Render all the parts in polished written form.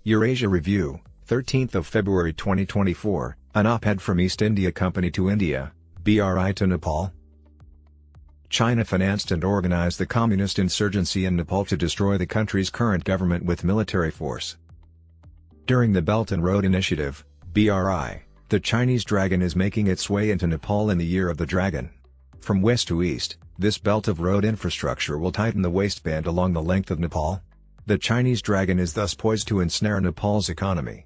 Eurasia Review, 13th of February 2024, an op-ed from East India Company to India, BRI to Nepal. China financed and organized the communist insurgency in Nepal to destroy the country's current government with military force. During the Belt and Road Initiative, BRI, the Chinese dragon is making its way into Nepal in the Year of the Dragon. From west to east, this belt of road infrastructure will tighten the waistband along the length of Nepal. The Chinese dragon is thus poised to ensnare Nepal's economy.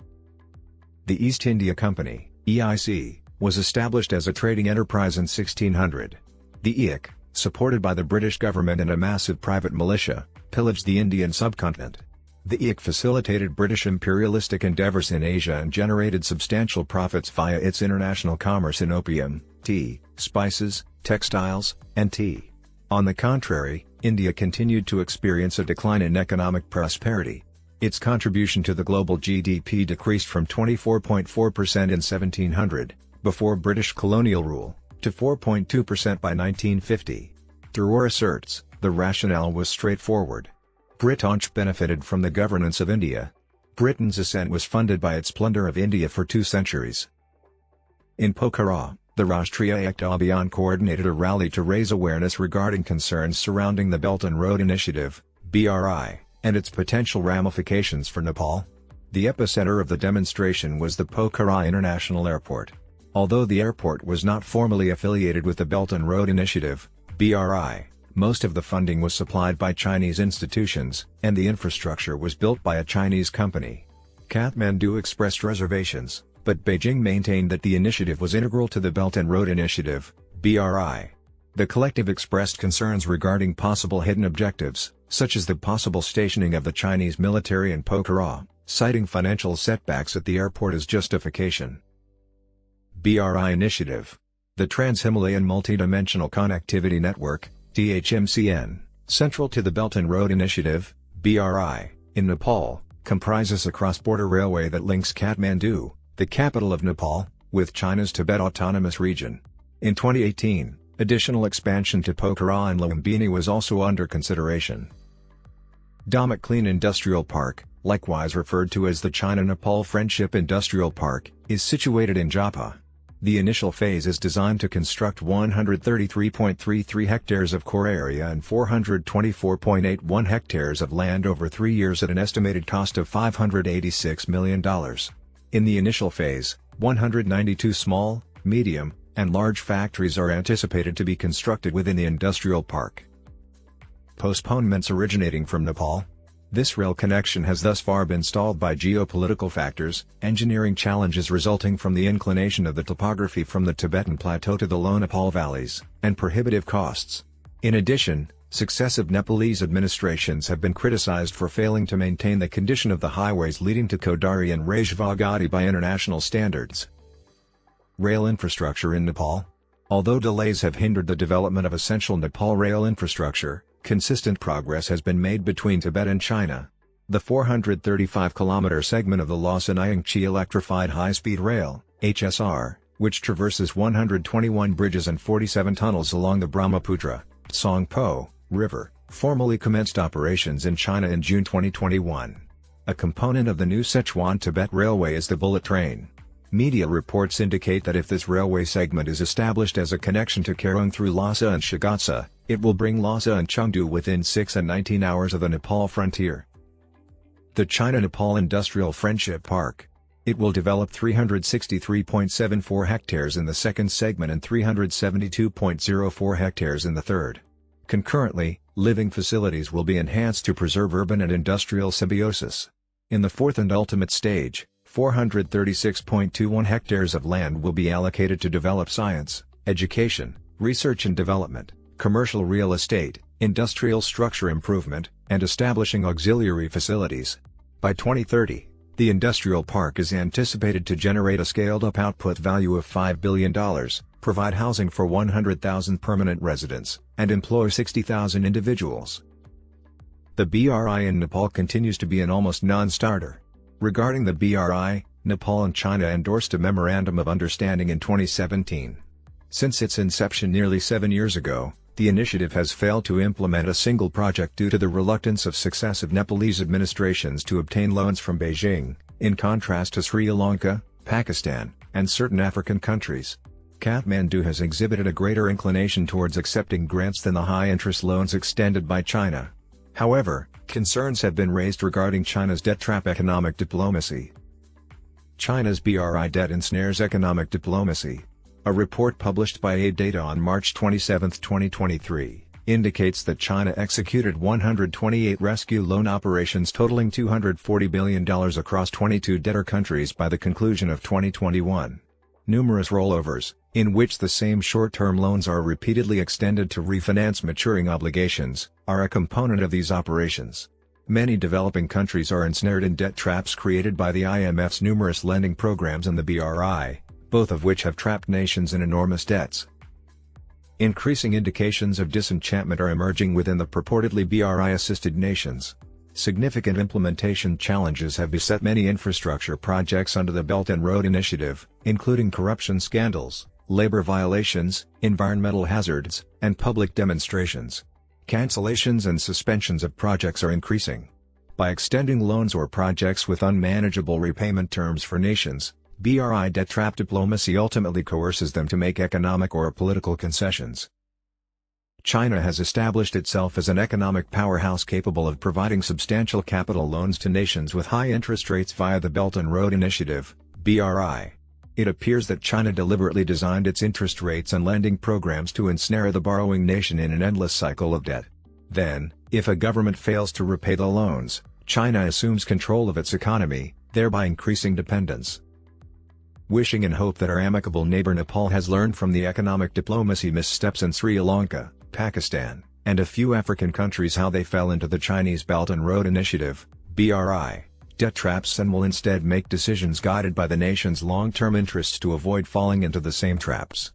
The East India Company, EIC, was established as a trading enterprise in 1600. The EIC, supported by the British government and a massive private militia, pillaged the Indian subcontinent. The EIC facilitated British imperialistic endeavours in Asia and generated substantial profits via its international commerce in opium, tea, spices, textiles, and tea. On the contrary, India continued to experience a decline in economic prosperity. Its contribution to the global GDP decreased from 24.4% in 1700, before British colonial rule, to 4.2% by 1950. Thoreau asserts, the rationale was straightforward. Britain benefited from the governance of India. Britain's ascent was funded by its plunder of India for 2 centuries. In Pokhara, the Rashtriya Ekta Abhiyan coordinated a rally to raise awareness regarding concerns surrounding the Belt and Road Initiative, BRI, and its potential ramifications for Nepal. The epicenter of the demonstration was the Pokhara International Airport. Although the airport was not formally affiliated with the Belt and Road Initiative, BRI, most of the funding was supplied by Chinese institutions, and the infrastructure was built by a Chinese company. Kathmandu expressed reservations, but Beijing maintained that the initiative was integral to the Belt and Road Initiative, BRI. The collective expressed concerns regarding possible hidden objectives, such as the possible stationing of the Chinese military in Pokhara, citing financial setbacks at the airport as justification. BRI Initiative. The Trans-Himalayan Multidimensional Connectivity Network, THMCN, central to the Belt and Road Initiative, BRI, in Nepal, comprises a cross-border railway that links Kathmandu, the capital of Nepal, with China's Tibet Autonomous Region. In 2018, additional expansion to Pokhara and Lumbini was also under consideration. Dhamak Clean Industrial Park, likewise referred to as the China-Nepal Friendship Industrial Park, is situated in Japa. The initial phase is designed to construct 133.33 hectares of core area and 424.81 hectares of land over 3 years at an estimated cost of $586 million. In the initial phase, 192 small, medium, and large factories are anticipated to be constructed within the industrial park. Postponements originating from Nepal. This rail connection has thus far been stalled by geopolitical factors, engineering challenges resulting from the inclination of the topography from the Tibetan Plateau to the low Nepal valleys, and prohibitive costs. In addition, successive Nepalese administrations have been criticized for failing to maintain the condition of the highways leading to Kodari and Rajvagati by international standards. Rail infrastructure in Nepal. Although delays have hindered the development of essential Nepal rail infrastructure, consistent progress has been made between Tibet and China. The 435-kilometer segment of the Lhasa-Nyingchi Electrified High-Speed Rail, HSR, which traverses 121 bridges and 47 tunnels along the Brahmaputra, Tsangpo, River, formally commenced operations in China in June 2021. A component of the new Sichuan-Tibet Railway is the bullet train. Media reports indicate that if this railway segment is established as a connection to Karung through Lhasa and Shigatse, it will bring Lhasa and Chengdu within 6 and 19 hours of the Nepal frontier. The China-Nepal Industrial Friendship Park. It will develop 363.74 hectares in the second segment and 372.04 hectares in the third. Concurrently, living facilities will be enhanced to preserve urban and industrial symbiosis. In the fourth and ultimate stage, 436.21 hectares of land will be allocated to develop science, education, research and development, commercial real estate, industrial structure improvement, and establishing auxiliary facilities. By 2030, the industrial park is anticipated to generate a scaled-up output value of $5 billion, provide housing for 100,000 permanent residents, and employ 60,000 individuals. The BRI in Nepal continues to be an almost non-starter. Regarding the BRI, Nepal and China endorsed a Memorandum of Understanding in 2017. Since its inception nearly 7 years ago, The initiative has failed to implement a single project due to the reluctance of successive Nepalese administrations to obtain loans from Beijing, in contrast to Sri Lanka, Pakistan, and certain African countries. Kathmandu has exhibited a greater inclination towards accepting grants than the high-interest loans extended by China. However, concerns have been raised regarding China's debt trap economic diplomacy. China's BRI debt ensnares economic diplomacy. A report published by OpEd Data on March 27, 2023, indicates that China executed 128 rescue loan operations totaling $240 billion across 22 debtor countries by the conclusion of 2021. Numerous rollovers, in which the same short-term loans are repeatedly extended to refinance maturing obligations, are a component of these operations. Many developing countries are ensnared in debt traps created by the IMF's numerous lending programs and the BRI, both of which have trapped nations in enormous debts. Increasing indications of disenchantment are emerging within the purportedly BRI-assisted nations. Significant implementation challenges have beset many infrastructure projects under the Belt and Road Initiative, including corruption scandals, labor violations, environmental hazards, and public demonstrations. Cancellations and suspensions of projects are increasing. By extending loans or projects with unmanageable repayment terms for nations, BRI debt trap diplomacy ultimately coerces them to make economic or political concessions. China has established itself as an economic powerhouse capable of providing substantial capital loans to nations with high interest rates via the Belt and Road Initiative, BRI. It appears that China deliberately designed its interest rates and lending programs to ensnare the borrowing nation in an endless cycle of debt. Then, if a government fails to repay the loans, China assumes control of its economy, thereby increasing dependence. Wishing and hope that our amicable neighbor Nepal has learned from the economic diplomacy missteps in Sri Lanka, Pakistan, and a few African countries how they fell into the Chinese Belt and Road Initiative, BRI, debt traps and will instead make decisions guided by the nation's long-term interests to avoid falling into the same traps.